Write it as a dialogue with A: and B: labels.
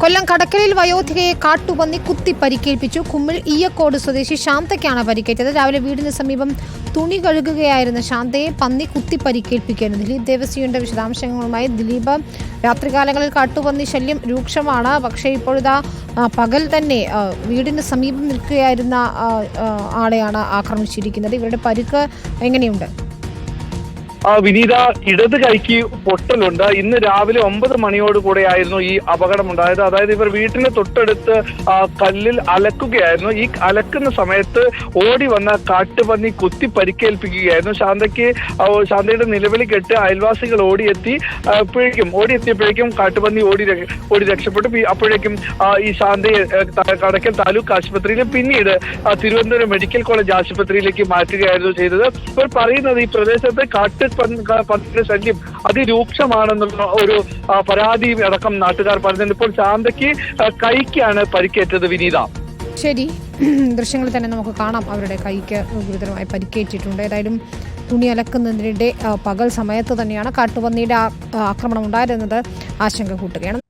A: കൊല്ലം കടക്കലിൽ വയോധികയെ കാട്ടുപന്നി കുത്തി പരിക്കേൽപ്പിച്ചു. കുമ്മിൽ ഈയക്കോട് സ്വദേശി ശാന്തയ്ക്കാണ് പരിക്കേറ്റത്. രാവിലെ വീടിന് സമീപം തുണി കഴുകുകയായിരുന്ന ശാന്തയെ പന്നി കുത്തി പരിക്കേൽപ്പിക്കുകയായിരുന്നു. ദിലീപ് ദേവസ്വയുടെ വിശദാംശങ്ങളുമായി ദിലീപ്, രാത്രികാലങ്ങളിൽ കാട്ടുപന്നി ശല്യം രൂക്ഷമാണ്. പക്ഷേ ഇപ്പോഴിതാ പകൽ തന്നെ വീടിന് സമീപം നിൽക്കുകയായിരുന്ന ആളെയാണ് ആക്രമിച്ചിരിക്കുന്നത്. ഇവരുടെ പരിക്ക് എങ്ങനെയുണ്ട്?
B: വിനീത, ഇടത് കൈക്ക് പൊട്ടലുണ്ട്. ഇന്ന് രാവിലെ 9 മണിയോട് കൂടെയായിരുന്നു ഈ അപകടമുണ്ടായത്. അതായത് ഇവർ വീട്ടിന് തൊട്ടടുത്ത് കല്ലിൽ അലക്കുകയായിരുന്നു. ഈ അലക്കുന്ന സമയത്ത് ഓടി വന്ന കാട്ടുപന്നി കുത്തി പരിക്കേൽപ്പിക്കുകയായിരുന്നു. ശാന്തയുടെ നിലവിളി കേട്ട് അയൽവാസികൾ ഓടിയെത്തിയപ്പോഴേക്കും കാട്ടുപന്നി ഓടി രക്ഷപ്പെട്ടു. അപ്പോഴേക്കും ഈ ശാന്തയെ കടക്കൽ താലൂക്ക് ആശുപത്രിയിലും പിന്നീട് തിരുവനന്തപുരം മെഡിക്കൽ കോളേജ് ആശുപത്രിയിലേക്ക് മാറ്റുകയായിരുന്നു ചെയ്തത്. ഇവർ പറയുന്നത് ഈ പ്രദേശത്ത് പന്നിയുടെ ശല്യം അതിരൂക്ഷമാണെന്നുള്ള ഒരു പരാതി അടക്കം നാട്ടുകാർ പറഞ്ഞിട്ടുണ്ട്. ഇപ്പോൾ ശാന്തയ്ക്ക് കൈക്കാണ് പരിക്കേറ്റത്. വിനീത,
A: ശരി, ദൃശ്യങ്ങൾ തന്നെ നമുക്ക് കാണാം. അവരുടെ കൈക്ക് ഗുരുതരമായി പരിക്കേറ്റിട്ടുണ്ട്. ഏതായാലും തുണി അലക്കുന്നതിനിടെ പകൽ സമയത്ത് തന്നെയാണ് കാട്ടുപന്നിയുടെ ആക്രമണം ഉണ്ടായിരുന്നത്. ആശങ്ക കൂട്ടുകയാണ്.